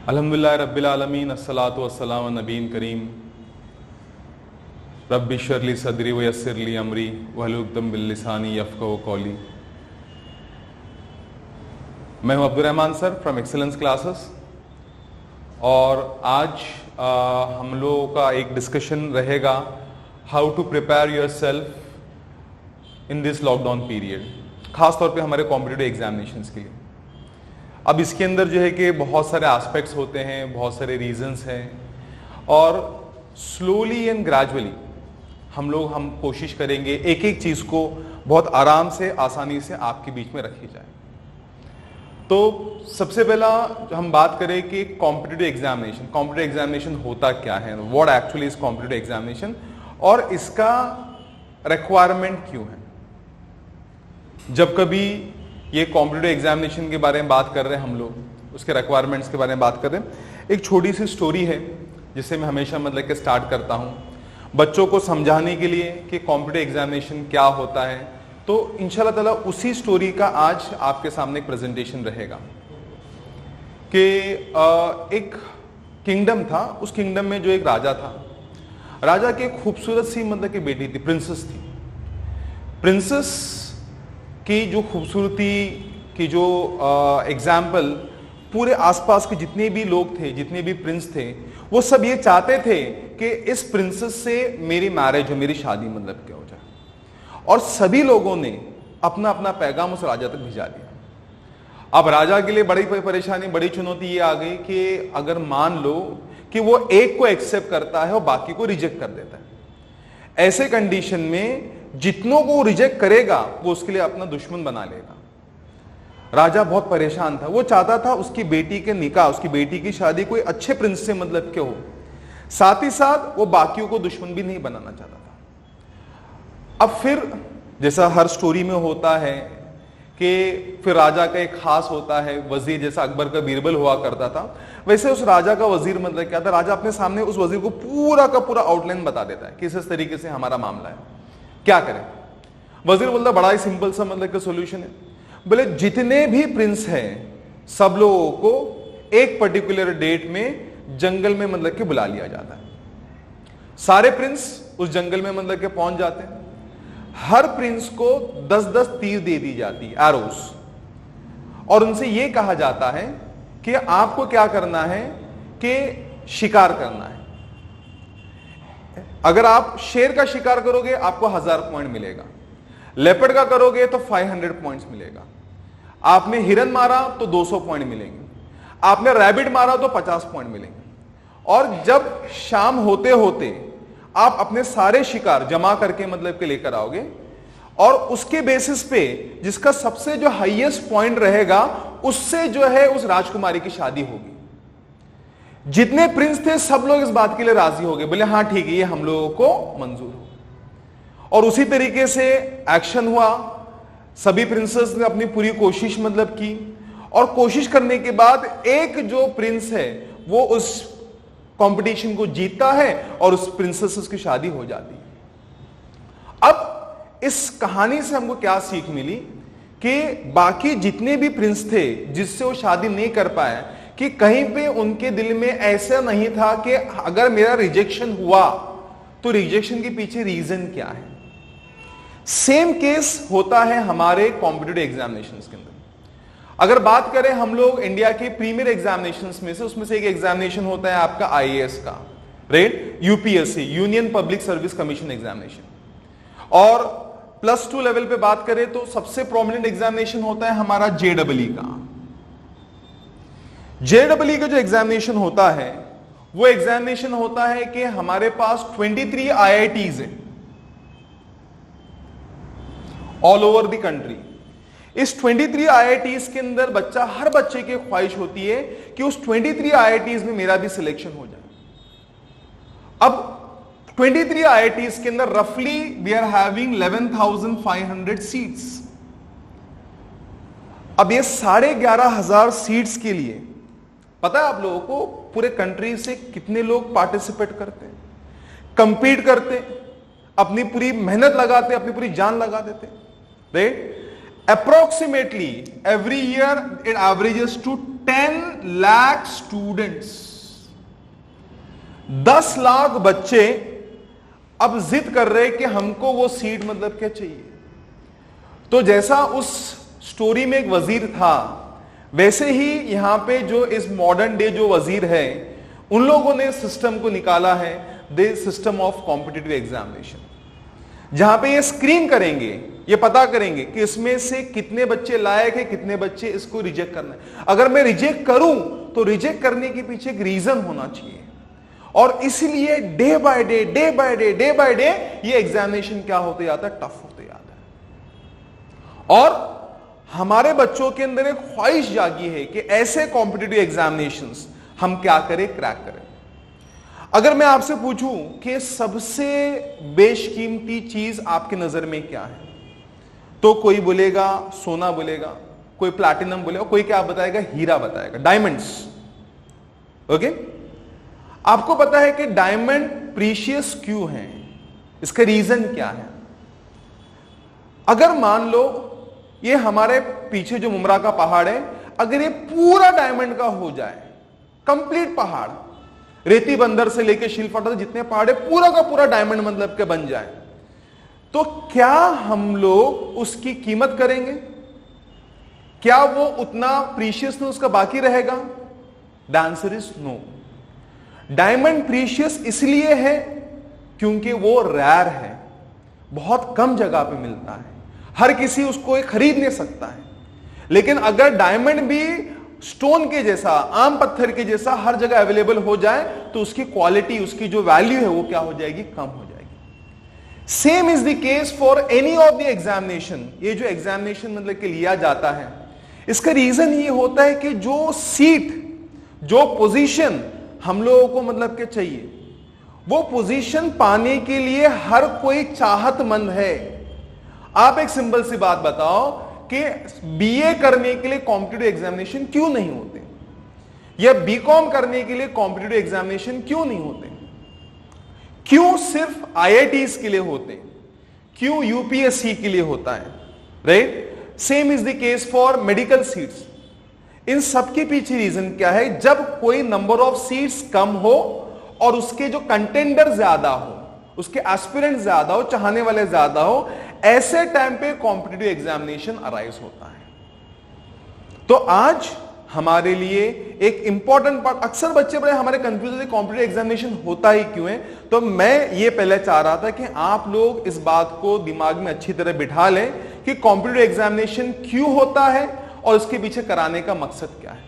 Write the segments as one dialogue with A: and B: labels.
A: अल्हम्दुलिल्लाह रब्बिल आलमीन अस्सलातु वस्सलाम अला नबीन करीम रब्बि इश्रह ली सदरी व यस्सिर ली अमरी वहलुल उक़दतम मिन लिसानी यफ़क़हू क़ौली। मैं हूं Abdurrahman sir from Excellence Classes और आज हम लोगों का एक डिस्कशन रहेगा how to prepare yourself in this lockdown period, खास तौर पे हमारे कॉम्पिटिटिव एग्जामिनेशंस के लिए। अब इसके अंदर जो है कि बहुत सारे एस्पेक्ट्स होते हैं, बहुत सारे रीजंस हैं और स्लोली एंड ग्रेजुअली हम कोशिश करेंगे एक एक चीज़ को बहुत आराम से, आसानी से आपके बीच में रखी जाए। तो सबसे पहला हम बात करें कि कॉम्पिटिटिव एग्जामिनेशन होता क्या है, what actually is competitive examination और इसका रिक्वायरमेंट क्यों है। जब कभी ये कॉम्पिटिटिव एग्जामिनेशन के बारे में बात कर रहे हैं हम लोग, उसके रिक्वायरमेंट्स के बारे में बात कर रहे हैं, एक छोटी सी स्टोरी है जिससे मैं हमेशा मतलब कि स्टार्ट करता हूँ बच्चों को समझाने के लिए कि कॉम्पिटिटिव एग्जामिनेशन क्या होता है। तो इंशाल्लाह ताला उसी स्टोरी का आज आपके सामने एक प्रेजेंटेशन रहेगा कि एक किंगडम था, उस किंगडम में जो एक राजा था, राजा की एक खूबसूरत सी मतलब की बेटी थी, प्रिंसेस थी। प्रिंसेस की जो खूबसूरती की जो एग्जाम्पल पूरे आसपास के जितने भी लोग थे, जितने भी प्रिंस थे, वो सब ये चाहते थे कि इस प्रिंसेस से मेरी मैरिज हो, मेरी शादी मतलब क्या हो जाए। और सभी लोगों ने अपना अपना पैगाम उस राजा तक भिजा दिया। अब राजा के लिए बड़ी परेशानी, बड़ी चुनौती ये आ गई कि अगर मान लो कि वो एक को एक्सेप्ट करता है और बाकी को रिजेक्ट कर देता है, ऐसे कंडीशन में जितनों को रिजेक्ट करेगा वो उसके लिए अपना दुश्मन बना लेगा। राजा बहुत परेशान था, वो चाहता था उसकी बेटी के निकाह, उसकी बेटी की शादी कोई अच्छे प्रिंस से मतलब के हो, साथ ही साथ वो बाकियों को दुश्मन भी नहीं बनाना चाहता था। अब फिर जैसा हर स्टोरी में होता है कि फिर राजा का एक खास होता है वजीर, जैसा अकबर का बीरबल हुआ करता था, वैसे उस राजा का वजीर मतलब क्या था, राजा अपने सामने उस वजीर को पूरा का पूरा आउटलाइन बता देता है कि इस तरीके से हमारा मामला है, क्या करें। वजीर बोलता बड़ा ही सिंपल सा मतलब का सॉल्यूशन है, बोले जितने भी प्रिंस हैं सब लोगों को एक पर्टिकुलर डेट में जंगल में मतलब के बुला लिया जाता है। सारे प्रिंस उस जंगल में मतलब के पहुंच जाते हैं। हर प्रिंस को 10-10 तीर दे दी जाती है, एरोस, और उनसे यह कहा जाता है कि आपको क्या करना है कि शिकार करना है। अगर आप शेर का शिकार करोगे आपको 1000 पॉइंट मिलेगा, लेपर्ड का करोगे तो 500 पॉइंट्स मिलेगा, आपने हिरन मारा तो 200 पॉइंट मिलेंगे, आपने रैबिट मारा तो 50 पॉइंट मिलेंगे। और जब शाम होते होते आप अपने सारे शिकार जमा करके मतलब के लेकर आओगे और उसके बेसिस पे जिसका सबसे जो हाईएस्ट पॉइंट रहेगा उससे जो है उस राजकुमारी की शादी होगी। जितने प्रिंस थे सब लोग इस बात के लिए राजी हो गए, बोले हाँ ठीक है, ये हम लोगों को मंजूर हो। और उसी तरीके से एक्शन हुआ। सभी प्रिंसेस ने अपनी पूरी कोशिश मतलब की और कोशिश करने के बाद एक जो प्रिंस है वो उस कंपटीशन को जीतता है और उस प्रिंसेस की शादी हो जाती है। अब इस कहानी से हमको क्या सीख मिली कि बाकी जितने भी प्रिंस थे जिससे वो शादी नहीं कर पाए, कि कहीं पे उनके दिल में ऐसा नहीं था कि अगर मेरा रिजेक्शन हुआ तो रिजेक्शन के पीछे रीजन क्या है। सेम केस होता है हमारे कॉम्पिटिटिव एग्जामिनेशंस के अंदर। अगर बात करें हम लोग इंडिया के प्रीमियर एग्जामिनेशंस में से, उसमें से एक एग्जामिनेशन होता है आपका आईएएस का, right, UPSC, union public service commission examination. और +2 लेवल पे बात करें तो सबसे प्रोमिनेंट एग्जामिनेशन होता है हमारा जेईई का। जेईई का जो एग्जामिनेशन होता है वो एग्जामिनेशन होता है कि हमारे पास 23 आईआईटीज है ऑल ओवर द कंट्री। इस 23 आईआईटीज के अंदर हर बच्चे की ख्वाहिश होती है कि उस 23 आईआईटीज में मेरा भी सिलेक्शन हो जाए। अब 23 आईआईटीज के अंदर रफली वी आर हैविंग 11,500 सीट्स। अब ये 11,500 सीट्स के लिए पता है आप लोगों को पूरे कंट्री से कितने लोग पार्टिसिपेट करते हैं, कंपीट करते हैं, अपनी पूरी मेहनत लगाते, अपनी पूरी जान लगा देते, right. Approximately every year it averages to 10 lakh students, 10 lakh बच्चे अब जिद कर रहे कि हमको वो सीट मतलब क्या चाहिए। तो जैसा उस स्टोरी में एक वजीर था, वैसे ही यहां पे जो इस मॉडर्न डे जो वजीर है, उन लोगों ने सिस्टम को निकाला है, the system of competitive examination, जहां पे ये स्क्रीन करेंगे, ये पता करेंगे कि इसमें से कितने बच्चे लायक है, कितने बच्चे इसको रिजेक्ट करना है। अगर मैं रिजेक्ट करूं तो रिजेक्ट करने के पीछे एक रीजन होना चाहिए, और इसलिए day by day day by day day by day ये एग्जामिनेशन क्या होते जाता है, टफ होते जाता है। और हमारे बच्चों के अंदर एक ख्वाहिश जागी है कि ऐसे कॉम्पिटिटिव एग्जामिनेशंस हम क्या करें, क्रैक करें। अगर मैं आपसे पूछूं कि सबसे बेशकीमती चीज आपकी नजर में क्या है, तो कोई बोलेगा सोना बोलेगा, कोई प्लैटिनम बोलेगा, कोई क्या बताएगा, हीरा बताएगा, डायमंड्स। ओके, आपको पता है कि डायमंड प्रीशियस क्यों है, इसका रीजन क्या है? अगर मान लो ये हमारे पीछे जो मुमरा का पहाड़ है, अगर ये पूरा डायमंड का हो जाए, कंप्लीट पहाड़, रेती बंदर से लेके शिलफाटा जितने पहाड़ है पूरा का पूरा डायमंड मतलब के बन जाए, तो क्या हम लोग उसकी कीमत करेंगे? क्या वो उतना प्रीशियस नहीं उसका बाकी रहेगा? The answer is no. Diamond precious इसलिए है क्योंकि वो रेयर है, बहुत कम जगह पे मिलता है, हर किसी उसको खरीद नहीं सकता है। लेकिन अगर डायमंड भी स्टोन के जैसा, आम पत्थर के जैसा हर जगह अवेलेबल हो जाए, तो उसकी क्वालिटी, उसकी जो वैल्यू है वो क्या हो जाएगी, कम हो जाएगी। Same is the case for any of the examination. ये जो एग्जामिनेशन मतलब के लिया जाता है, इसका रीजन ये होता है कि जो सीट, जो पोजीशन हम लोगों को मतलब के चाहिए, वो पोजीशन पाने के लिए हर कोई चाहतमंद है। आप एक सिंपल सी बात बताओ कि बीए करने के लिए कॉम्पिटिटिव एग्जामिनेशन क्यों नहीं होते, या बीकॉम करने के लिए कॉम्पिटिटिव एग्जामिनेशन क्यों नहीं होते? क्यों सिर्फ आईआईटीज के लिए होते हैं? क्यों यूपीएससी के लिए होता है? Right, same is the case for medical seats. इन सब के पीछे रीजन क्या है? जब कोई नंबर ऑफ सीट्स कम हो और उसके जो कंटेंडर ज्यादा हो, उसके एस्पिरेंट ज्यादा हो, चाहने वाले ज्यादा हो, ऐसे टाइम पे कॉम्पिटिटिव एग्जामिनेशन अराइज होता है। तो आज हमारे लिए एक इंपॉर्टेंट पार्ट, अक्सर बच्चे बड़े हमारे कंफ्यूज है कॉम्पिटिटिव एग्जामिनेशन होता ही क्यों है। तो मैं ये पहले चाह रहा था कि आप लोग इस बात को दिमाग में अच्छी तरह बिठा लें कि कॉम्पिटिटिव एग्जामिनेशन क्यों होता है और इसके पीछे कराने का मकसद क्या है।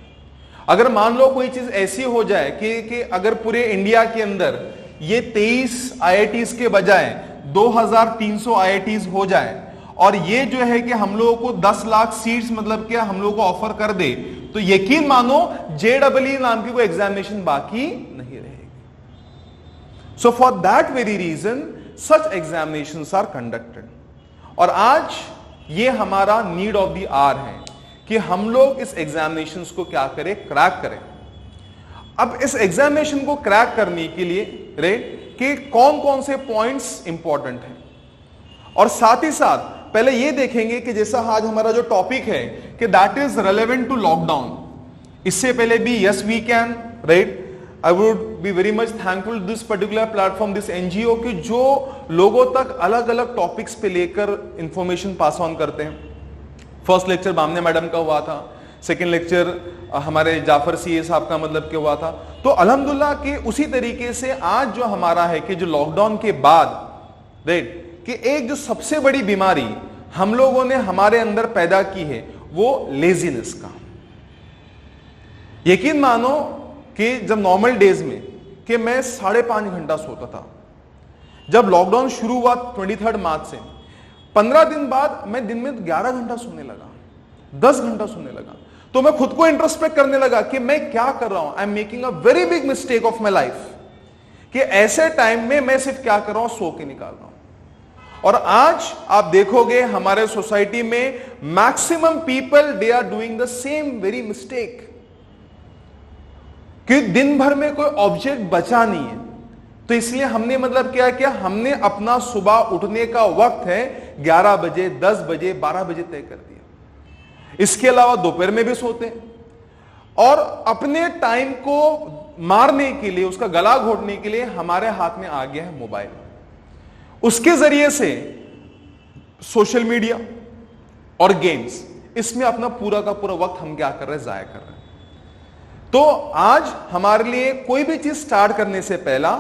A: अगर मान लो कोई चीज ऐसी हो जाए कि अगर पूरे इंडिया के अंदर ये 23 आईआईटीज के बजाय 2300 आईआईटीज हो जाए, और ये जो है कि हम लोगों को 10 लाख सीट्स मतलब क्या हम लोगों को ऑफर कर दे, तो यकीन मानो जेडब्ल्यू नाम की कोई एग्जामिनेशन बाकी नहीं रहेगी। So for that very reason such examinations are conducted. और आज ये हमारा नीड ऑफ द आवर है कि हम लोग इस एग्जामिनेशंस को क्या करें, क्रैक करें। अब इस एग्जामिनेशन को क्रैक करने के लिए कि कौन कौन से पॉइंट्स इंपॉर्टेंट हैं, और साथ ही साथ पहले ये देखेंगे कि जैसा आज हमारा जो टॉपिक है कि that is relevant to lockdown. इससे पहले भी yes we can, right, I would be very much thankful this particular platform, this NGO की जो लोगों तक अलग अलग टॉपिक्स पे लेकर इंफॉर्मेशन पास ऑन करते हैं। फर्स्ट लेक्चर बामने मैडम का हुआ था, सेकेंड लेक्चर हमारे जाफर सीए साहब का मतलब क्या हुआ था। तो अल्हम्दुलिल्लाह कि उसी तरीके से आज जो हमारा है कि जो लॉकडाउन के बाद, राइट, कि एक जो सबसे बड़ी बीमारी हम लोगों ने हमारे अंदर पैदा की है वो लेजीनेस का। यकीन मानो कि जब नॉर्मल डेज में कि मैं 5.5 घंटा सोता था, जब लॉकडाउन शुरू हुआ 23 मार्च से 15 दिन बाद मैं दिन में 11 घंटा सोने लगा, 10 घंटा सोने लगा। तो मैं खुद को इंट्रोस्पेक्ट करने लगा कि मैं क्या कर रहा हूं, I am making a very big mistake of my life, कि ऐसे टाइम में मैं सिर्फ क्या कर रहा हूं, सो के निकाल रहा हूं। और आज आप देखोगे हमारे सोसाइटी में maximum people they are doing the same very mistake, कि दिन भर में कोई ऑब्जेक्ट बचा नहीं है। तो इसलिए हमने मतलब क्या किया, हमने अपना सुबह उठने का वक्त है 11 बजे, 10 बजे, 12 बजे तय कर दिया। इसके अलावा दोपहर में भी सोते हैं। और अपने टाइम को मारने के लिए, उसका गला घोटने के लिए हमारे हाथ में आ गया है मोबाइल। उसके जरिए से सोशल मीडिया और गेम्स, इसमें अपना पूरा का पूरा वक्त हम क्या कर रहे हैं, जाया कर रहे हैं। तो आज हमारे लिए कोई भी चीज स्टार्ट करने से पहला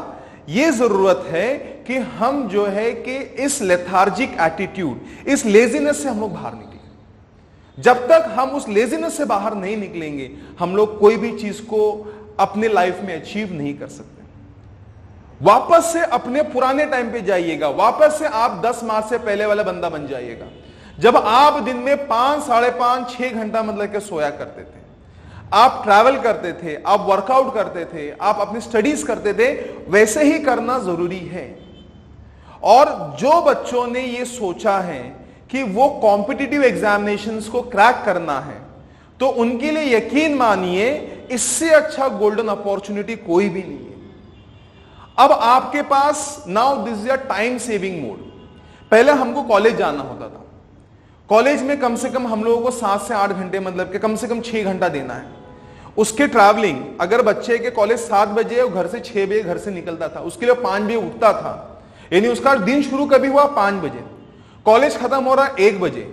A: यह जरूरत है कि हम जो है कि इस लेथार्जिक एटीट्यूड, इस लेजीनेस से हम लोग बाहर निकलें। जब तक हम उस लेजीनेस से बाहर नहीं निकलेंगे, हम लोग कोई भी चीज को अपने लाइफ में अचीव नहीं कर सकते। वापस से अपने पुराने टाइम पे जाइएगा, वापस से आप 10 मार्च से पहले वाला बंदा बन जाइएगा, जब आप दिन में 5, साढ़े 5, 6 घंटा मतलब के सोया करते थे, आप ट्रैवल करते थे, आप वर्कआउट करते थे, आप अपनी स्टडीज करते थे। वैसे ही करना जरूरी है। और जो बच्चों ने यह सोचा है कि वो कॉम्पिटिटिव एग्जामिनेशंस को क्रैक करना है, तो उनके लिए यकीन मानिए इससे अच्छा गोल्डन अपॉर्चुनिटी कोई भी नहीं है। अब आपके पास now this is a time saving mode. पहले हमको कॉलेज जाना होता था, कॉलेज में कम से कम हम लोगों को 7 से 8 घंटे मतलब कि कम से कम 6 घंटा देना है। उसके ट्रैवलिंग, अगर बच्चे के कॉलेज 7 बजे और घर से 6 बजे घर से निकलता था, उसके लिए 5 बजे उठता था, यानी उसका दिन शुरू कभी हुआ 5 बजे, कॉलेज खत्म हो रहा 1 बजे,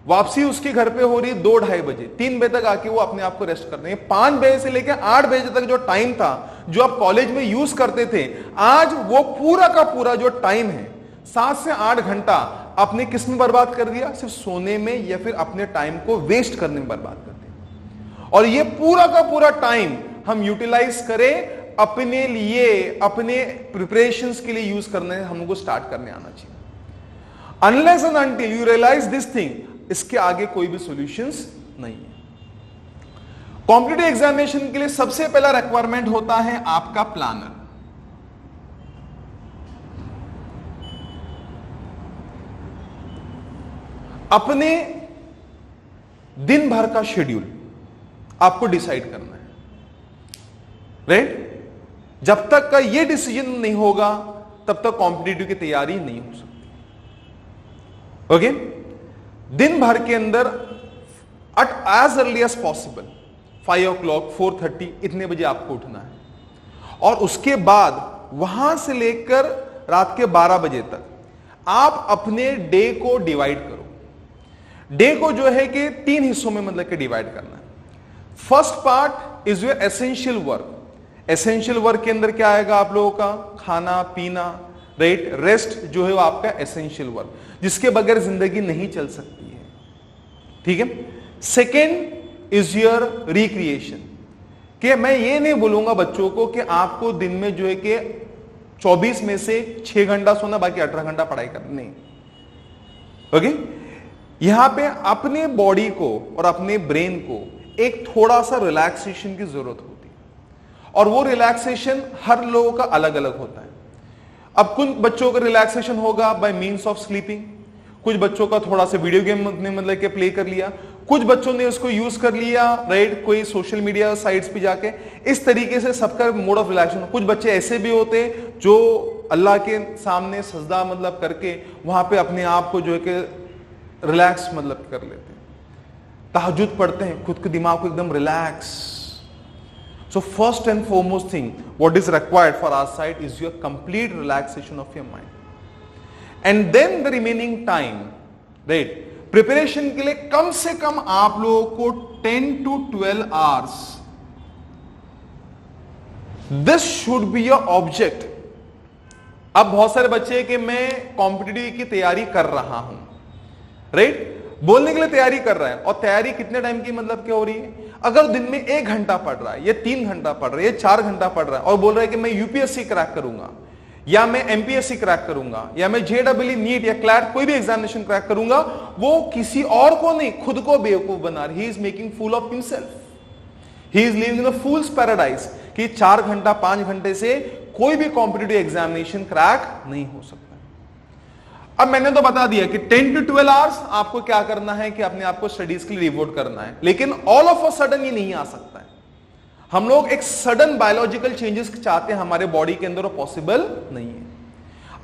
A: वापसी उसके घर पे हो रही 2, 2:30 बजे, 3 बजे तक आके वो अपने आप को रेस्ट करते हैं। 5 बजे से लेकर 8 बजे तक जो टाइम था, जो आप कॉलेज में यूज करते थे, आज वो पूरा का पूरा जो टाइम है 7 से 8 घंटा आपने किस में बर्बाद कर दिया? सिर्फ सोने में या फिर अपने टाइम को वेस्ट करने में बर्बाद कर दिया। और ये पूरा का पूरा टाइम हम यूटिलाइज करें अपने लिए, अपने प्रिपरेशंस के लिए यूज करने हमको स्टार्ट करने आना चाहिए। Unless and until you realize this thing, इसके आगे कोई भी सॉल्यूशंस नहीं है। कॉम्पिटिटिव एग्जामिनेशन के लिए सबसे पहला रिक्वायरमेंट होता है आपका प्लानर। अपने दिन भर का शेड्यूल आपको डिसाइड करना है, राइट? जब तक का यह डिसीजन नहीं होगा तब तक कॉम्पिटिटिव की तैयारी नहीं हो सकती। ओके? दिन भर के अंदर at as early as possible 5 o'clock 4:30 इतने बजे आपको उठना है, और उसके बाद वहां से लेकर रात के 12 बजे तक आप अपने डे को डिवाइड करो। डे को जो है कि 3 हिस्सों में मतलब कि डिवाइड करना है। First part is your essential work. Essential work के अंदर क्या आएगा आप लोगों का? खाना पीना, राइट? रेस्ट जो है वो आपका एसेंशियल वर्क, जिसके बगैर जिंदगी नहीं चल सकती है, ठीक है? सेकेंड इज योर रिक्रिएशन, कि मैं ये नहीं बोलूंगा बच्चों को कि आपको दिन में जो है कि 24 में से 6 घंटा सोना, बाकी 18 घंटा पढ़ाई करनी, नहीं। ओके? यहां पे अपने बॉडी को और अपने ब्रेन को एक थोड़ा सा रिलैक्सेशन की जरूरत होती है, और वो रिलैक्सेशन हर लोगों का अलग अलग होता है। अब कुछ बच्चों का रिलैक्सेशन होगा बाय मींस ऑफ स्लीपिंग, कुछ बच्चों का थोड़ा सा वीडियो गेम ने मतलब के प्ले कर लिया, कुछ बच्चों ने उसको यूज कर लिया, राइट, कोई सोशल मीडिया साइट्स पे जाके। इस तरीके से सबका मोड ऑफ रिलैक्सेशन। कुछ बच्चे ऐसे भी होते हैं जो अल्लाह के सामने सजदा मतलब करके वहां पे अपने आप को जो है कि रिलैक्स मतलब कर लेते हैं, तहज्जुद पढ़ते हैं, खुद के दिमाग को एकदम relax. So first and foremost thing what is required for our side is your complete relaxation of your mind, and then the remaining time, right, preparation के लिए कम से कम आप लोगों को 10 to 12 hours, this should be your object. अब बहुत सारे बच्चे कि मैं कॉम्पिटिटिव की तैयारी कर रहा हूं, राइट, बोलने के लिए तैयारी कर रहा है, और तैयारी कितने टाइम की मतलब क्या हो रही है? अगर दिन में 1 घंटा पढ़ रहा है, या 3 घंटा पढ़ रहा है, या 4 घंटा पढ़ रहा है, और बोल रहा है कि मैं यूपीएससी क्रैक करूंगा, या मैं एमपीएससी क्रैक करूंगा, या मैं जेडब्ल्यू नीट या क्लैट कोई भी एग्जामिनेशन क्रैक करूंगा, वो किसी और को नहीं, खुद को बेवकूफ बना रही। He is making fool of himself. He is living in a fool's paradise कि 4 घंटा 5 घंटे से कोई भी कॉम्पिटिटिव एग्जामिनेशन क्रैक नहीं हो सकता। अब मैंने तो बता दिया कि 10 to 12 आवर्स आपको क्या करना है कि अपने आप को स्टडीज के लिए डिवोट करना है, लेकिन ऑल ऑफ अ सडन ये नहीं आ सकता है। हम लोग एक सडन बायोलॉजिकल चेंजेस चाहते हैं हमारे बॉडी के अंदर, और पॉसिबल नहीं है।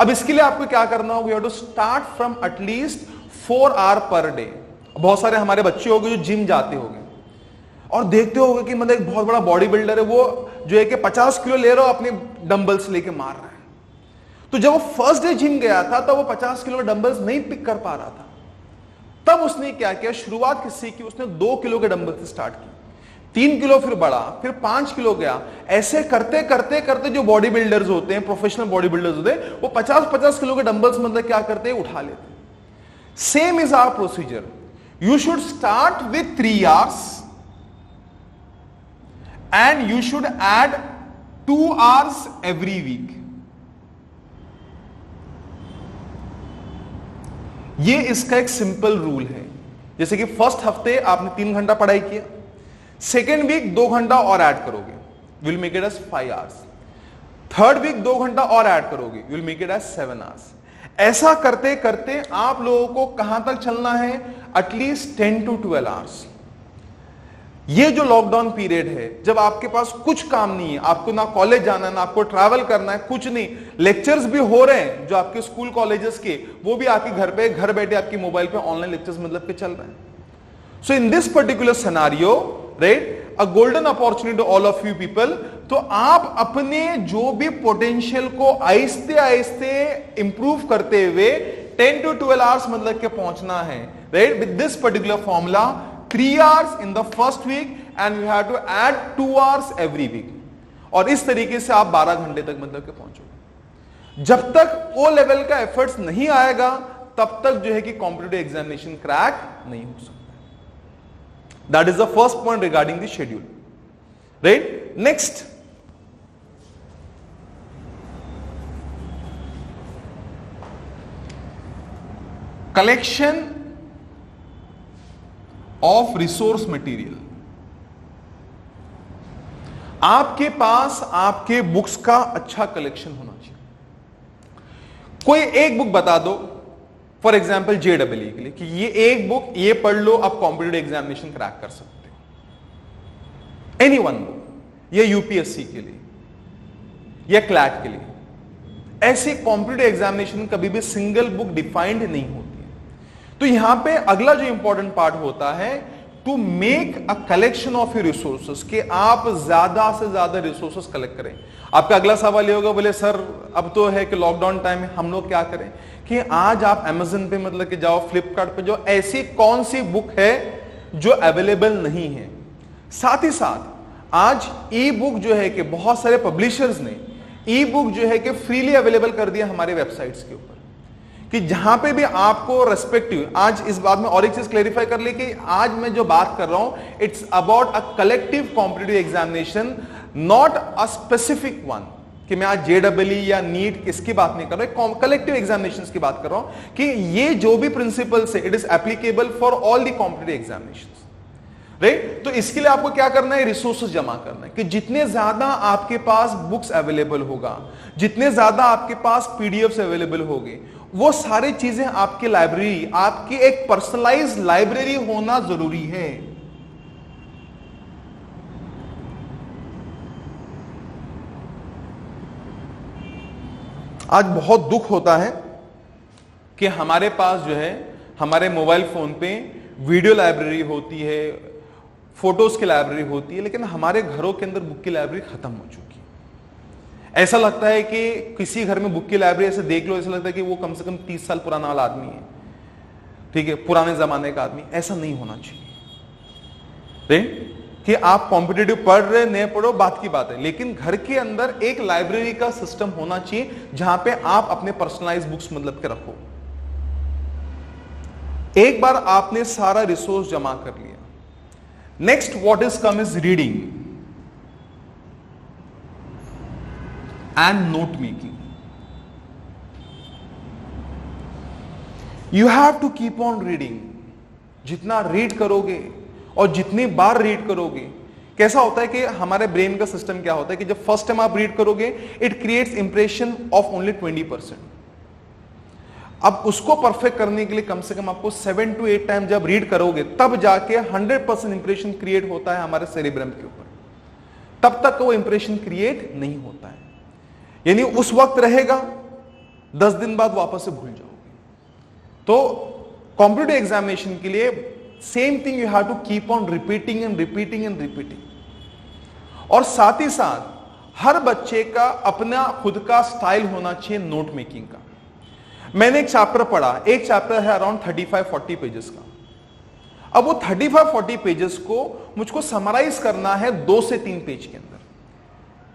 A: अब इसके लिए आपको क्या करना होगा? You have to start from at least 4 hour per day. बहुत सारे हमारे बच्चे होंगे जो जिम जाते होंगे, और देखते होगे कि मतलब एक बहुत बड़ा बॉडी बिल्डर है, वो जो है कि 50 किलो ले रहा हो अपने डंबल्स लेके मार रहा है। तो जब वो फर्स्ट डे जिम गया था तब वो 50 किलो डंबल्स नहीं पिक कर पा रहा था। तब उसने क्या किया, शुरुआत किससे की, उसने 2 किलो के डंबल से स्टार्ट की, 3 किलो फिर बढ़ा, फिर 5 किलो गया। ऐसे करते करते करते जो बॉडी बिल्डर्स होते हैं, प्रोफेशनल बॉडी बिल्डर्स होते हैं, वो 50-50 किलो के डंबल्स मतलब क्या करते हैं, उठा लेते हैं। Same is our procedure. You should start with 3 hours and you should add 2 hours every week. ये इसका एक सिंपल रूल है। जैसे कि फर्स्ट हफ्ते आपने 3 घंटा पढ़ाई किया, सेकेंड वीक 2 घंटा और ऐड करोगे, will make it as 5 hours। Third week 2 घंटा और ऐड करोगे, will make it as 7 hours। ऐसा करते करते आप लोगों को कहां तक चलना है, एटलीस्ट 10 to 12 hours। ये जो लॉकडाउन पीरियड है, जब आपके पास कुछ काम नहीं है, आपको ना कॉलेज जाना है, ना आपको ट्रैवल करना है, कुछ नहीं, लेक्चर्स भी हो रहे हैं जो आपके स्कूल कॉलेजेस के, वो भी आपके घर बैठे आपकी मोबाइल पे ऑनलाइन लेक्चर्स मतलब के चल रहे हैं। So in this particular scenario, right, a golden opportunity to all of you people. तो आप अपने जो भी पोटेंशियल को आहिस्ते आहिस्ते इंप्रूव करते हुए 10 to 12 hours मतलब के पहुंचना है, right, with this particular formula. 3 hours in the first week and you have to add 2 hours every week। और इस तरीके से आप 12 घंटे तक मतलब के पहुंचोगे। जब तक ओ लेवल का एफर्ट्स नहीं आएगा तब तक जो है कि कॉम्पिटिटिव एग्जामिनेशन क्रैक नहीं हो सकता। That is the first point regarding the schedule, right. Next, collection of resource material. आपके पास आपके बुक्स का अच्छा कलेक्शन होना चाहिए। कोई एक बुक बता दो, फॉर एग्जाम्पल JEE के लिए, कि ये एक बुक ये पढ़ लो, आप कॉम्पिटिटिव एग्जामिनेशन क्रैक कर सकते हो। एनी वन बुक, या UPSC के लिए या क्लैट के लिए। ऐसी कॉम्पिटिटिव एग्जामिनेशन कभी भी सिंगल बुक डिफाइंड नहीं होती। तो यहां पे अगला जो इंपॉर्टेंट पार्ट होता है, to make a collection of your resources, कि आप ज्यादा से ज्यादा रिसोर्सेस कलेक्ट करें। आपका अगला सवाल ये होगा, बोले सर अब तो है कि लॉकडाउन टाइम में हम लोग क्या करें, कि आज आप अमेजन पे मतलब कि जाओ, फ्लिपकार्ट पे जो ऐसी कौन सी बुक है जो अवेलेबल नहीं है। साथ ही साथ आज ई बुक जो है कि बहुत सारे पब्लिशर्स ने ई बुक जो है कि फ्रीली अवेलेबल कर दिया हमारे वेबसाइट्स के ऊपर, कि जहां पे भी आपको रेस्पेक्टिव, आज इस बात में और एक चीज क्लेरिफाई कर ले कि आज मैं जो बात कर रहा हूं, it's about a collective competitive examination, not a specific one, कि मैं आज JEE या नीट इसकी बात नहीं कर रहा, कलेक्टिव एग्जामिनेशंस की बात कर रहा हूं, कि ये जो भी प्रिंसिपल्स है, it is applicable for all the competitive examinations, right. तो इसके लिए आपको क्या करना है, रिसोर्सेज जमा करना है, कि जितने ज्यादा आपके पास बुक्स अवेलेबल होगा, जितने ज्यादा आपके पास PDFs अवेलेबल होंगे, वो सारी चीजें आपकी लाइब्रेरी, आपकी एक पर्सनलाइज लाइब्रेरी होना जरूरी है। आज बहुत दुख होता है कि हमारे पास जो है हमारे मोबाइल फोन पे वीडियो लाइब्रेरी होती है, फोटोज की लाइब्रेरी होती है, लेकिन हमारे घरों के अंदर बुक की लाइब्रेरी खत्म हो चुकी है। ऐसा लगता है कि किसी घर में बुक की लाइब्रेरी ऐसे देख लो, ऐसा लगता है कि वो कम से कम 30 साल पुराना वाला आदमी है, ठीक है, पुराने जमाने का आदमी। ऐसा नहीं होना चाहिए कि आप कॉम्पिटिटिव पढ़ रहे नहीं पढ़ो, बात की बात है, लेकिन घर के अंदर एक लाइब्रेरी का सिस्टम होना चाहिए जहां पे आप अपने पर्सनलाइज बुक्स मतलब के रखो। एक बार आपने सारा रिसोर्स जमा कर लिया, next what is come is reading and note making. You have to keep on reading. जितना रीड करोगे और जितनी बार रीड करोगे, कैसा होता है कि हमारे ब्रेन का सिस्टम क्या होता है कि जब फर्स्ट टाइम आप रीड करोगे, it creates impression of only 20%। अब उसको परफेक्ट करने के लिए कम से कम आपको 7 to 8 टाइम जब रीड करोगे, तब जाके 100% इंप्रेशन क्रिएट होता है हमारे सेरेब्रम के ऊपर। तब तक वो इंप्रेशन क्रिएट नहीं होता है, यानी उस वक्त रहेगा, 10 दिन बाद वापस से भूल जाओगे। तो कॉम्पिटिटिव एग्जामिनेशन के लिए same thing you have to keep on repeating and repeating and repeating. और साथ ही साथ हर बच्चे का अपना खुद का स्टाइल होना चाहिए नोट मेकिंग का। मैंने एक चैप्टर पढ़ा, एक चैप्टर है अराउंड 35-40 पेजेस का। अब वो 35-40 पेजेस को मुझको समराइज करना है 2 से 3 पेज के अंदर।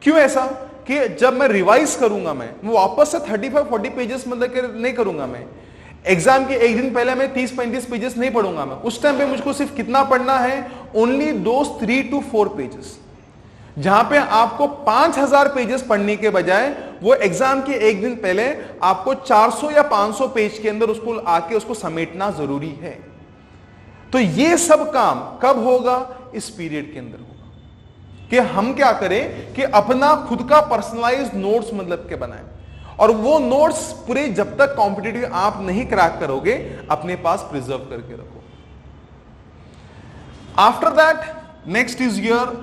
A: क्यों ऐसा कि जब मैं रिवाइज करूंगा, मैं वापस से 35-40 पेजेस मतलब नहीं करूंगा। मैं एग्जाम के एक दिन पहले मैं 30-35 पेजेस नहीं पढ़ूंगा। मैं उस टाइम पे मुझको सिर्फ कितना पढ़ना है, ओनली दोज 3 to 4 पेजेस। जहां पे आपको 5000 पेजेस पढ़ने के बजाय वो एग्जाम के एक दिन पहले आपको 400 या 500 पेज के अंदर उसको आके उसको समेटना जरूरी है। तो ये सब काम कब होगा? इस पीरियड के अंदर होगा कि हम क्या करें कि अपना खुद का पर्सनलाइज नोट्स मतलब के बनाएं, और वो नोट्स पूरे जब तक कॉम्पिटिटिव आप नहीं क्रैक करोगे अपने पास प्रिजर्व करके रखो। After that next is your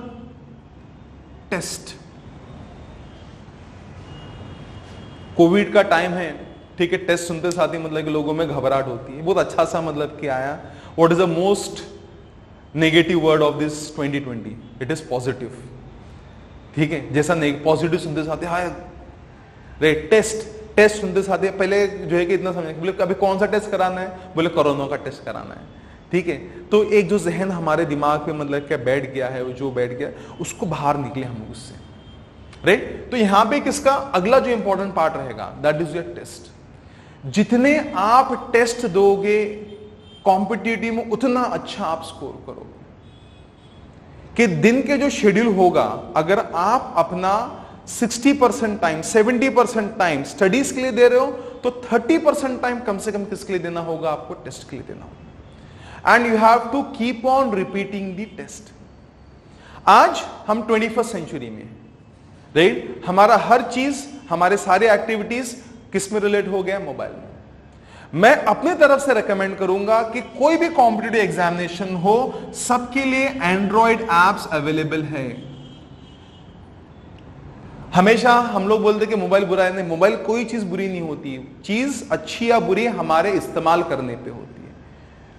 A: test. Covid का टाइम है, ठीक है। टेस्ट सुनते साथ ही मतलब कि लोगों में घबराहट होती है। बहुत अच्छा सा मतलब कि आया, what is the most negative word of this 2020? It is positive, ठीक है। जैसा पॉजिटिव सुनते साथ हाय रे टेस्ट सुनते साथ पहले जो है कि इतना समझ, बोले अभी कौन सा टेस्ट कराना है? बोले कोरोना का टेस्ट कराना है, ठीक है। तो एक जो जहन हमारे दिमाग पे मतलब क्या बैठ गया है, वो जो बैठ गया उसको बाहर निकले हम उससे, राइट। तो यहां पे किसका अगला जो इंपॉर्टेंट पार्ट रहेगा, दैट इज योर टेस्ट। जितने आप टेस्ट दोगे कॉम्पिटिटिव में उतना अच्छा आप स्कोर करोगे। कि दिन के जो शेड्यूल होगा, अगर आप अपना 60% टाइम 70% टाइम स्टडीज के लिए दे रहे हो, तो 30% टाइम कम से कम किसके लिए देना होगा? आपको टेस्ट के लिए देना होगा। And you have to keep on repeating the test. आज हम 21st सेंचुरी में, राइट। हमारा हर चीज, हमारे सारे एक्टिविटीज किस में रिलेट हो गया? मोबाइल में। मैं अपने तरफ से रेकमेंड करूंगा कि कोई भी कॉम्पिटिटिव एग्जामिनेशन हो, सबके लिए एंड्रॉइड एप्स अवेलेबल है। हमेशा हम लोग बोलते कि मोबाइल बुरा है, नहीं, मोबाइल कोई चीज बुरी नहीं होती। चीज अच्छी या बुरी हमारे इस्तेमाल करने पे होती है,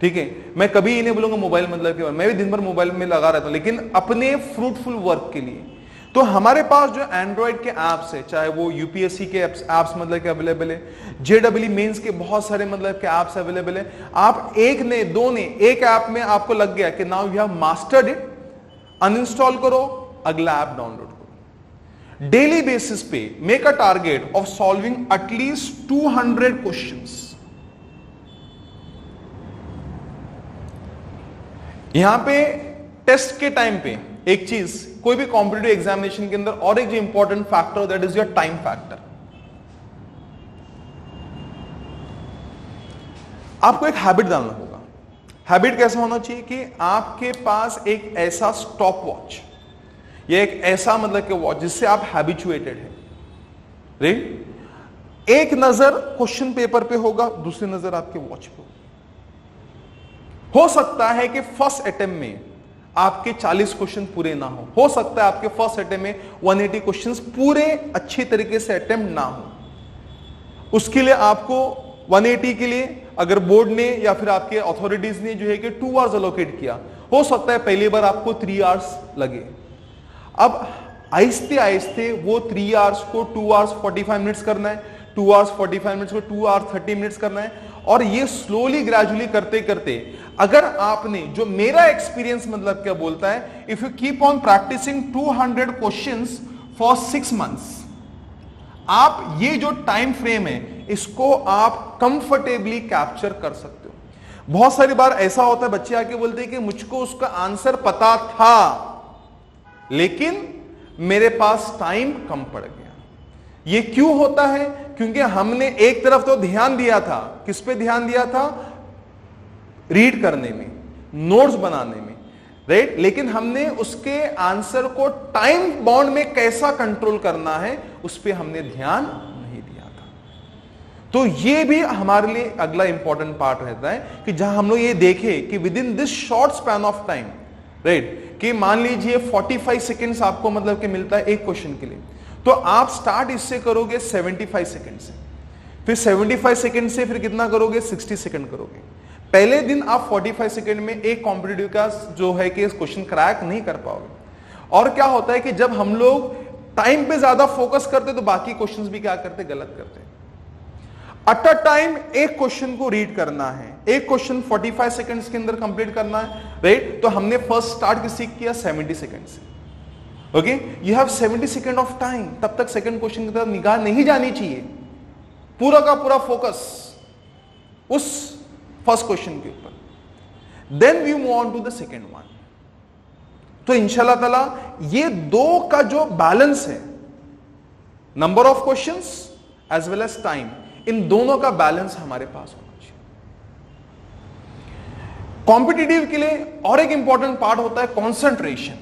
A: ठीक है। मैं कभी ये नहीं बोलूंगा मोबाइल मतलब कि मैं भी दिन भर मोबाइल में लगा रहता हूं, लेकिन अपने फ्रूटफुल वर्क के लिए। तो हमारे पास जो एंड्रॉइड के एप्स है, चाहे वो यूपीएससी के एप्स मतलब के अवेलेबल है, जेडब्ल्यू मेंस के बहुत सारे मतलब के एप्स अवेलेबल है। आप एक ने दो ने एक ऐप में आपको लग गया कि now you have mastered it, uninstall करो, अगला ऐप डाउनलोड करो। डेली बेसिस पे make a target of solving at least 200 questions. यहां पे टेस्ट के टाइम पे एक चीज, कोई भी कॉम्पिटिटिव एग्जामिनेशन के अंदर और एक जो important factor, that is your time factor. आपको एक हैबिट डालना होगा। हैबिट कैसा होना चाहिए कि आपके पास एक ऐसा स्टॉप वॉच या एक ऐसा मतलब कि वॉच जिससे आप हैबिचुएटेड है, राइट। एक नजर क्वेश्चन पेपर पे होगा, दूसरी नजर आपके वॉच पे होगी। हो सकता है कि फर्स्ट अटेम्प्ट में आपके 40 क्वेश्चन पूरे ना हो सकता है आपके फर्स्ट अटेम्प्ट में 180 क्वेश्चंस पूरे अच्छे तरीके से अटेम्प्ट ना हो। उसके लिए आपको 180 के लिए अगर बोर्ड ने या फिर आपके अथॉरिटीज ने जो है कि 2 आवर्स अलोकेट किया, हो सकता है पहली बार आपको 3 आवर्स लगे। अब आहिस्ते आहिस्ते वो 3 आवर्स को 2 आवर्स 45 मिनट्स करना है, 2 आवर्स 45 मिनट्स को 2 आवर्स 30 मिनट्स करना है, और ये स्लोली ग्रेजुअली करते करते, अगर आपने, जो मेरा एक्सपीरियंस मतलब क्या बोलता है, if you keep on practicing 200 questions for 6 months, आप ये जो टाइम फ्रेम है इसको आप कंफर्टेबली कैप्चर कर सकते हो। बहुत सारी बार ऐसा होता है बच्चे आके बोलते हैं कि मुझको उसका आंसर पता था लेकिन मेरे पास टाइम कम पड़ गया। ये क्यों होता है? क्योंकि हमने एक तरफ तो ध्यान दिया था, किस पे ध्यान दिया था? रीड करने में, नोट्स बनाने में, राइट। लेकिन हमने उसके आंसर को टाइम बाउंड में कैसा कंट्रोल करना है उस पर हमने ध्यान नहीं दिया था। तो ये भी हमारे लिए अगला इंपॉर्टेंट पार्ट रहता है कि जहां हम लोग ये देखें कि with in this short span of time, right, कि मान लीजिए 45 सेकेंड्स आपको मतलब कि मिलता है एक क्वेश्चन के लिए, तो आप स्टार्ट इससे करोगे 75 सेकेंड से, फिर 75 सेकेंड से फिर कितना करोगे? 60 सेकेंड करोगे। पहले दिन आप 45 सेकंड में एक कॉम्पिटिटिव का जो है कि क्वेश्चन क्रैक नहीं कर पाओगे। और क्या होता है कि जब हम लोग टाइम पे ज्यादा फोकस करते तो बाकी क्वेश्चंस भी क्या करते, गलत करते। एट अ टाइम एक क्वेश्चन को रीड करना है, एक क्वेश्चन 45 सेकंड्स के अंदर कंप्लीट करना है, राइट। तो हमने फर्स्ट स्टार्ट किसी किया 70 सेकंड से, okay. You have 70 second of time, तब तक सेकंड क्वेश्चन की तरफ निगाह नहीं जानी चाहिए, पूरा का पूरा फोकस उस फर्स्ट क्वेश्चन के ऊपर। Then we move on to the second one. तो इंशाल्लाह ताला ये दो का जो बैलेंस है, number of questions as well as time, इन दोनों का बैलेंस हमारे पास होना चाहिए। कॉम्पिटिटिव के लिए और एक इंपॉर्टेंट पार्ट होता है कंसंट्रेशन।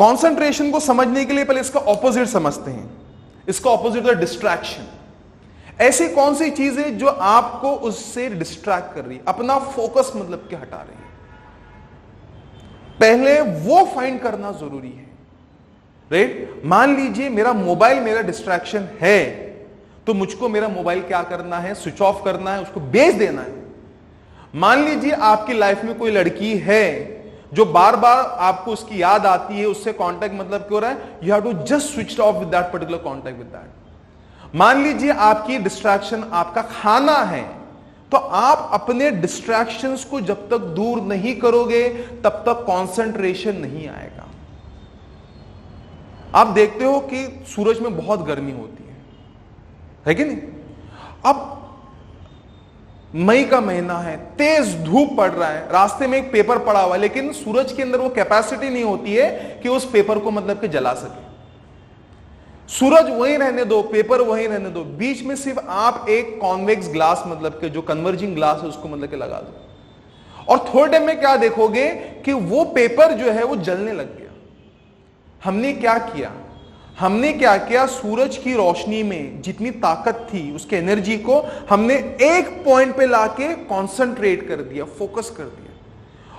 A: कंसंट्रेशन को समझने के लिए पहले इसका ऑपोजिट समझते हैं। इसका ऑपोजिट है डिस्ट्रैक्शन। ऐसी कौन सी चीज है जो आपको उससे डिस्ट्रैक्ट कर रही है, अपना फोकस मतलब कि हटा रही है, पहले वो फाइंड करना जरूरी है, राइट। मान लीजिए मेरा मोबाइल मेरा डिस्ट्रैक्शन है, तो मुझको मेरा मोबाइल क्या करना है, स्विच ऑफ करना है, उसको बेच देना है। मान लीजिए आपकी लाइफ में कोई लड़की है जो बार बार आपको उसकी याद आती है, उससे कांटेक्ट मतलब क्यों रहा है, you have to just switch off with that particular contact with that. मान लीजिए आपकी डिस्ट्रैक्शन आपका खाना है, तो आप अपने डिस्ट्रैक्शंस को जब तक दूर नहीं करोगे तब तक कंसंट्रेशन नहीं आएगा। आप देखते हो कि सूरज में बहुत गर्मी होती है कि नहीं। अब मई का महीना है, तेज धूप पड़ रहा है, रास्ते में एक पेपर पड़ा हुआ है, लेकिन सूरज के अंदर वो कैपेसिटी नहीं होती है कि उस पेपर को मतलब कि जला सके। सूरज वहीं रहने दो, पेपर वहीं रहने दो, बीच में सिर्फ आप एक कॉन्वेक्स ग्लास मतलब के जो कन्वर्जिंग ग्लास है उसको मतलब के लगा दो, और थोड़े टाइम में क्या देखोगे कि वो पेपर जो है वो जलने लग गया। हमने क्या किया, सूरज की रोशनी में जितनी ताकत थी, उसके एनर्जी को हमने एक पॉइंट पे लाके कंसंट्रेट कर दिया, फोकस कर दिया,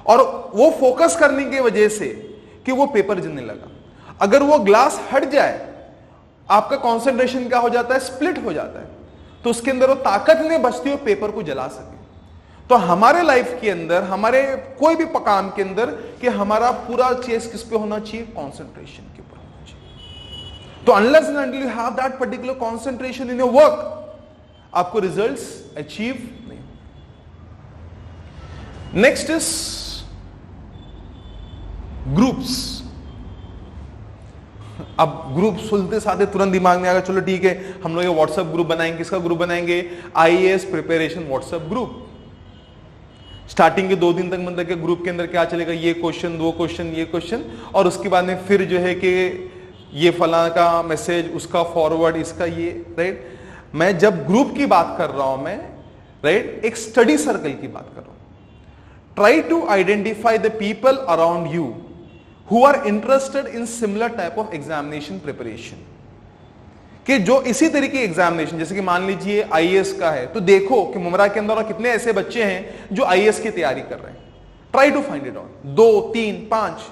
A: और वो फोकस करने की वजह से कि वो पेपर जलने लगा। अगर वो ग्लास हट जाए, आपका कंसंट्रेशन क्या हो जाता है, स्प्लिट हो जाता है, तो उसके अंदर वो ताकत नहीं बचती, वो पेपर को जला सके। तो हमारे लाइफ के अंदर, हमारे कोई भी काम के अंदर, कि हमारा पूरा चेस किस पे होना चाहिए, कंसंट्रेशन के ऊपर होना चाहिए। तो unless and until you have that particular concentration in your work, आपको रिजल्ट्स अचीव नहीं। Next is groups. अब ग्रुप सुनते साथ तुरंत दिमाग में आएगा, चलो ठीक है हम लोग ये व्हाट्सएप ग्रुप बनाएंगे। किसका ग्रुप बनाएंगे, IAS preparation WhatsApp group. Starting के 2 दिन तक मतलब के ग्रुप के अंदर क्या चलेगा, ये क्वेश्चन, वो क्वेश्चन, ये क्वेश्चन, और उसके बाद में फिर जो है कि ये फला का मैसेज, उसका फॉरवर्ड, इसका ये, राइट। मैं जब ग्रुप की बात कर रहा हूं मैं, राइट, एक स्टडी सर्कल की बात कर रहा हूं। Try to identify the people around you who are interested in similar type of examination preparation, कि जो इसी तरीके एग्जामिनेशन, जैसे कि मान लीजिए आईएएस का है, तो देखो कि मुमरा के अंदर कितने ऐसे बच्चे हैं जो आईएएस की तैयारी कर रहे हैं। Try to find it out, 2, 3, 5,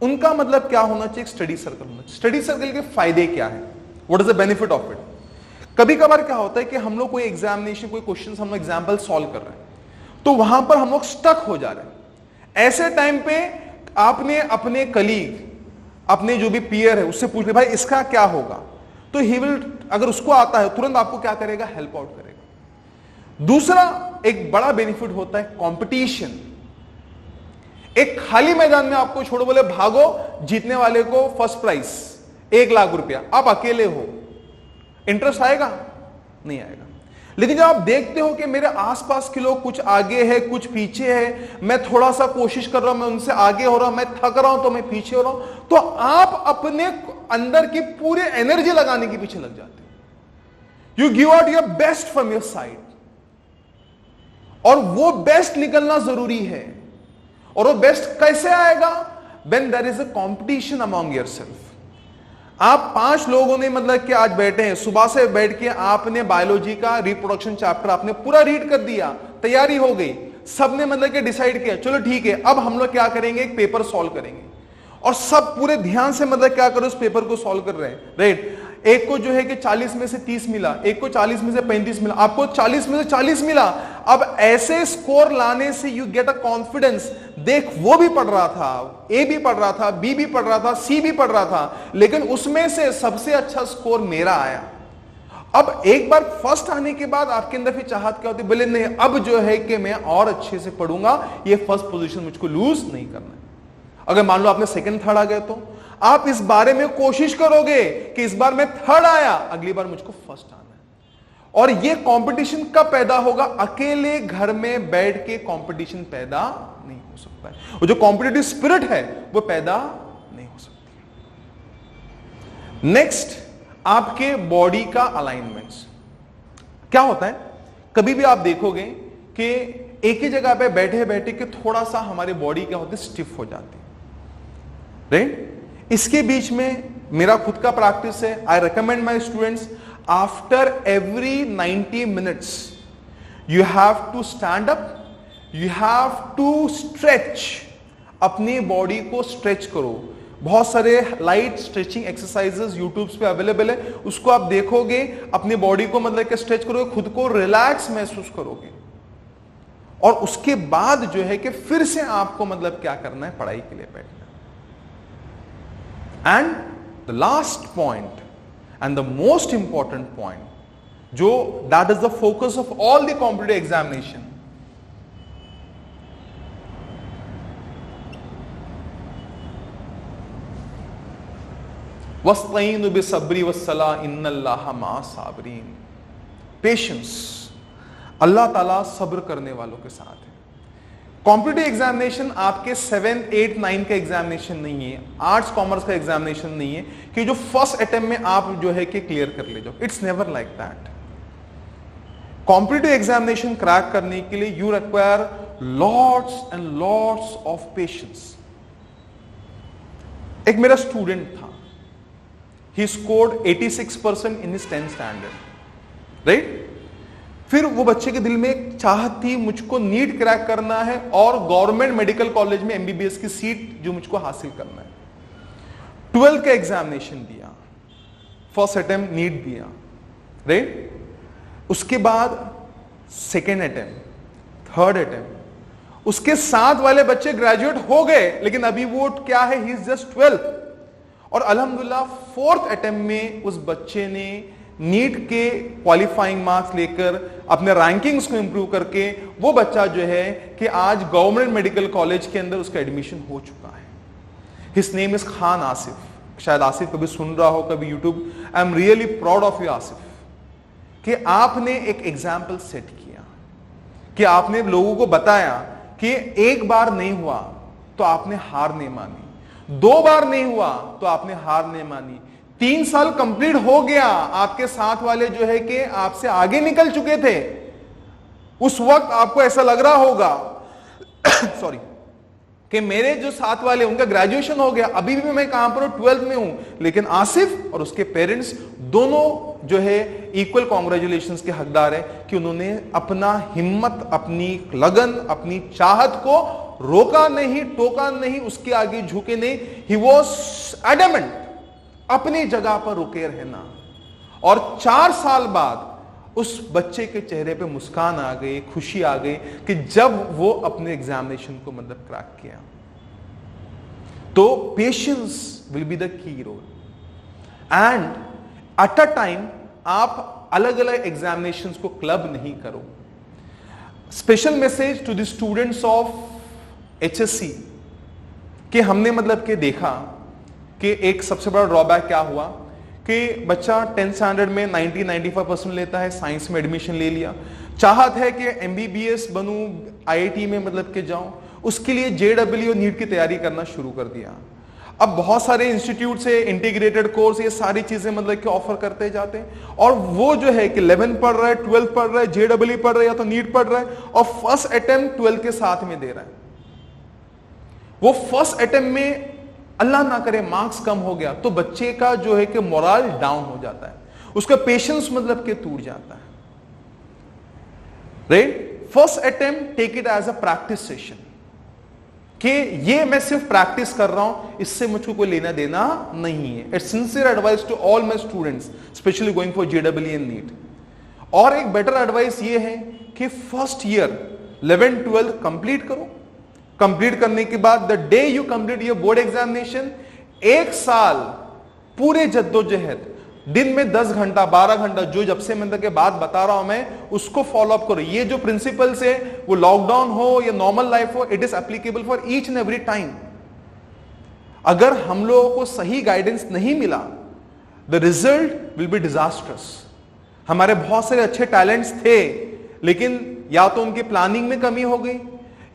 A: उनका मतलब क्या होना चाहिए, स्टडी सर्कल होना चाहिए। स्टडी सर्कल के फायदे क्या है, what is the benefit of it. कभी कभार क्या होता है कि हम लोग कोई एग्जामिनेशन, कोई क्वेश्चन हम लोग एग्जाम्पल सॉल्व कर रहे हैं, तो वहां पर हम लोग स्टक हो जा रहे हैं। ऐसे टाइम पे आपने अपने कलीग, अपने जो भी पीयर है, उससे पूछ ले भाई इसका क्या होगा, तो ही विल, अगर उसको आता है तुरंत आपको क्या करेगा, हेल्प आउट करेगा। दूसरा एक बड़ा बेनिफिट होता है कंपटीशन। एक खाली मैदान में आपको छोड़ो, बोले भागो, जीतने वाले को फर्स्ट प्राइज 1 लाख रुपया, आप अकेले हो, इंटरेस्ट आएगा? नहीं आएगा। लेकिन जब आप देखते हो कि मेरे आसपास के लोग कुछ आगे है, कुछ पीछे है, मैं थोड़ा सा कोशिश कर रहा हूं, मैं उनसे आगे हो रहा हूं, मैं थक रहा हूं तो मैं पीछे हो रहा हूं, तो आप अपने अंदर की पूरी एनर्जी लगाने के पीछे लग जाते हो। You give out your best from your side, और वो बेस्ट निकलना जरूरी है। और वो बेस्ट कैसे आएगा, when there is a competition among yourself. आप 5 लोगों ने मतलब कि आज बैठे हैं, सुबह से बैठ के आपने बायोलॉजी का रिप्रोडक्शन चैप्टर आपने पूरा रीड कर दिया, तैयारी हो गई, सबने मतलब कि डिसाइड किया चलो ठीक है अब हम लोग क्या करेंगे, एक पेपर सॉल्व करेंगे, और सब पूरे ध्यान से मतलब क्या करो, उस पेपर को सॉल्व कर रहे हैं, राइट। एक को जो है कि 40 में से 30 मिला, एक को 40 में से 35 मिला, आपको 40 में से 40 मिला। अब ऐसे स्कोर लाने से यू गेट अ कॉन्फिडेंस। देख, वो भी पढ़ रहा था, ए भी पढ़ रहा था, बी भी पढ़ रहा था, सी भी पढ़ रहा था, लेकिन उसमें से सबसे अच्छा स्कोर मेरा आया। अब एक बार फर्स्ट आने के बाद आपके अंदर फिर चाहत क्या होती है, बोले नहीं अब जो है कि मैं और अच्छे से पढ़ूंगा, ये फर्स्ट पोजीशन मुझको लूज नहीं करना है। अगर मान लो आपने सेकंड थर्ड आ गए तो आप इस बारे में कोशिश करोगे कि इस बार मैं थर्ड आया, अगली बार मुझको फर्स्ट आना है। और ये कंपटीशन कब पैदा होगा? अकेले घर में बैठ के कंपटीशन पैदा नहीं हो सकता है, और जो कॉम्पिटिटिव स्पिरिट है वो पैदा नहीं हो सकती। नेक्स्ट, आपके बॉडी का अलाइनमेंट्स क्या होता है? कभी भी आप देखोगे कि एक ही जगह पे बैठे बैठे के थोड़ा सा हमारी बॉडी क्या होती है, स्टिफ हो जाती है, राइट? इसके बीच में मेरा खुद का प्रैक्टिस है। I recommend my students, after every 90 minutes you have to stand up, you have to stretch, अपनी बॉडी को स्ट्रेच करो। बहुत सारे लाइट स्ट्रेचिंग एक्सरसाइजेस यूट्यूब पे अवेलेबल है, उसको आप देखोगे, अपनी बॉडी को मतलब कि स्ट्रेच करोगे, खुद को रिलैक्स महसूस करोगे, और उसके बाद जो है कि फिर से आपको मतलब क्या करना है, पढ़ाई के लिए बैठना। And the last point and the most important point, जो that is the focus of all the competitive examination, वस्तईनु बिसब्री वस्सलाह इन्नल्लाह मा साबरीन। पेशेंस, अल्लाह ताला सब्र करने वालों के साथ है। कॉम्पिटिटिव एग्जामिनेशन आपके 7, 8, 9 का एग्जामिनेशन नहीं है, आर्ट्स कॉमर्स का एग्जामिनेशन नहीं है कि जो फर्स्ट अटेम्प्ट में आप जो है कि क्लियर कर ले जाओ। It's never like that. Competitive examination crack करने के लिए you require lots and lots of patience. एक मेरा स्टूडेंट था, he scored 86% in his 10th standard, right? फिर वो बच्चे के दिल में एक चाहत थी, मुझको नीट क्रैक करना है और गवर्नमेंट मेडिकल कॉलेज में एमबीबीएस की सीट जो मुझको हासिल करना है। 12th का एग्जामिनेशन दिया, फर्स्ट अटेम्प्ट नीट दिया, राइट? उसके बाद सेकेंड अटेम्प्ट, थर्ड अटेम्प्ट, उसके साथ वाले बच्चे ग्रेजुएट हो गए, लेकिन अभी वो क्या है, ही इज जस्ट 12th। और अल्हम्दुलिल्लाह फोर्थ अटेम्प्ट में उस बच्चे ने नीट के क्वालिफाइंग मार्क्स लेकर अपने रैंकिंग्स को इंप्रूव करके वो बच्चा जो है कि आज गवर्नमेंट मेडिकल कॉलेज के अंदर उसका एडमिशन हो चुका है। His name is Khan Asif. शायद आसिफ कभी सुन रहा हो, कभी YouTube. I am really proud of you Asif, कि आपने एक एग्जाम्पल सेट किया, कि आपने लोगों को बताया कि एक बार नहीं हुआ तो आपने हार नहीं मानी, 2 बार नहीं हुआ तो आपने हार नहीं मानी, 3 साल कंप्लीट हो गया, आपके साथ वाले जो है कि आपसे आगे निकल चुके थे, उस वक्त आपको ऐसा लग रहा होगा सॉरी, कि मेरे जो साथ वाले उनका ग्रेजुएशन हो गया, अभी भी मैं कहां पर हूं, 12th में हूं, लेकिन आसिफ और उसके पेरेंट्स दोनों जो है इक्वल कॉन्ग्रेचुलेशंस के हकदार है कि उन्होंने अपना हिम्मत, अपनी लगन, अपनी चाहत को रोका नहीं, टोका नहीं, उसके आगे झुके नहीं। ही वॉज एडमेंट, अपनी जगह पर रुके रहना। और 4 साल बाद उस बच्चे के चेहरे पे मुस्कान आ गई, खुशी आ गई कि जब वो अपने एग्जामिनेशन को मतलब क्रैक किया। तो patience will be the key role. And at a time आप अलग अलग एग्जामिनेशंस को क्लब नहीं करो। Special message to the students of HSC कि हमने मतलब कि देखा कि एक सबसे बड़ा ड्रॉबैक क्या हुआ कि बच्चा 10th स्टैंडर्ड में 90-95% लेता है, साइंस में एडमिशन ले लिया, चाहत है कि MBBS बनूं, IIT में मतलब कि जाऊं, उसके लिए JEE और नीट की तैयारी करना शुरू कर दिया। अब बहुत सारे इंस्टीट्यूट से इंटीग्रेटेड कोर्स, ये सारी चीजें मतलब कि ऑफर करते जाते हैं, और वो जो है कि 11 पढ़ रहा है, 12 पढ़ रहा है, JEE पढ़ रहा है या तो नीट पढ़ रहा है, और फर्स्ट अटेम्प्ट 12 के साथ में दे रहा है। वो फर्स्ट अटेम्प्ट में अल्लाह ना करे मार्क्स कम हो गया तो बच्चे का जो है कि मोरल डाउन हो जाता है, उसका पेशेंस मतलब कि टूट जाता है, right? First attempt take it as a practice session कि ये मैं सिर्फ प्रैक्टिस कर रहा हूं, इससे मुझको कोई लेना देना नहीं है। It's sincere advice to all my students specially going for JW and NEET. और एक बेटर एडवाइस ये है कि first year 11th 12th complete करो। कंप्लीट करने के बाद the day you complete your board examination, एक साल पूरे जद्दोजहद, दिन में 10 घंटा 12 घंटा जो जब से मैं के बात बता रहा हूं मैं, उसको फॉलो अप करो। ये जो प्रिंसिपल्स है वो लॉकडाउन हो या नॉर्मल लाइफ हो, it is applicable for each and every time. अगर हम लोगों को सही गाइडेंस नहीं मिला, the result will be disastrous. हमारे बहुत सारे अच्छे टैलेंट्स थे, लेकिन या तो उनके प्लानिंग में कमी हो गई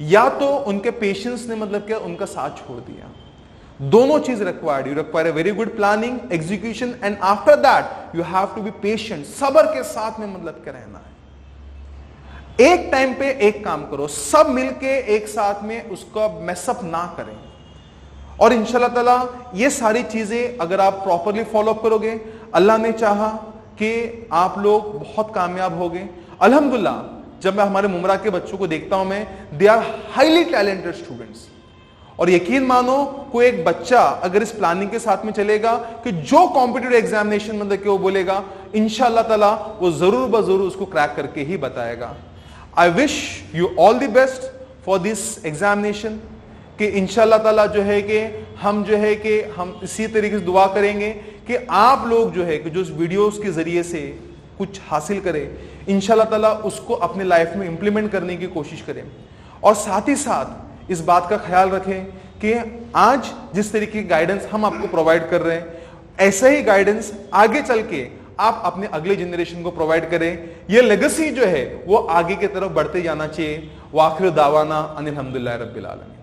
A: या तो उनके पेशेंस ने क्या उनका साथ छोड़ दिया। दोनों चीज required. You require a very good planning, execution, and after that you have to be patient. सब्र के साथ में क्या रहना है। एक टाइम पे एक काम करो, सब मिलके एक साथ में उसका मैसअप ना करें। और इंशाल्लाह ताला ये सारी चीजें अगर आप प्रॉपरली फॉलो अप करोगे, अल्लाह ने चाहा कि आप लोग बहुत कामयाब होगे। अल्हम्दुलिल्लाह जब मैं हमारे मुमरा के बच्चों को देखता हूं मैं, they are highly talented students. और यकीन मानो कोई एक बच्चा अगर इस प्लानिंग के साथ में चलेगा कि जो कॉम्पिटिटिव एग्जामिनेशन कि वो बोलेगा, इंशाल्लाह ताला वो जरूर बजरूर उसको क्रैक करके ही बताएगा। I wish you all the best for this examination, कि इंशाल्लाह ताला हम इसी तरीके से दुआ करेंगे कि आप लोग कि जो इस वीडियोस के जरिए से कुछ हासिल करें, इंशाल्लाह ताला उसको अपने लाइफ में इंप्लीमेंट करने की कोशिश करें। और साथ ही साथ इस बात का ख्याल रखें कि आज जिस तरीके की गाइडेंस हम आपको प्रोवाइड कर रहे हैं, ऐसा ही गाइडेंस आगे चल के आप अपने अगले जनरेशन को प्रोवाइड करें। यह लेगेसी वो आगे की तरफ बढ़ते जाना चाहिए। वाखिर दावाना अनिल हम्दुलिल्लाहि रब्बिल आलमीन।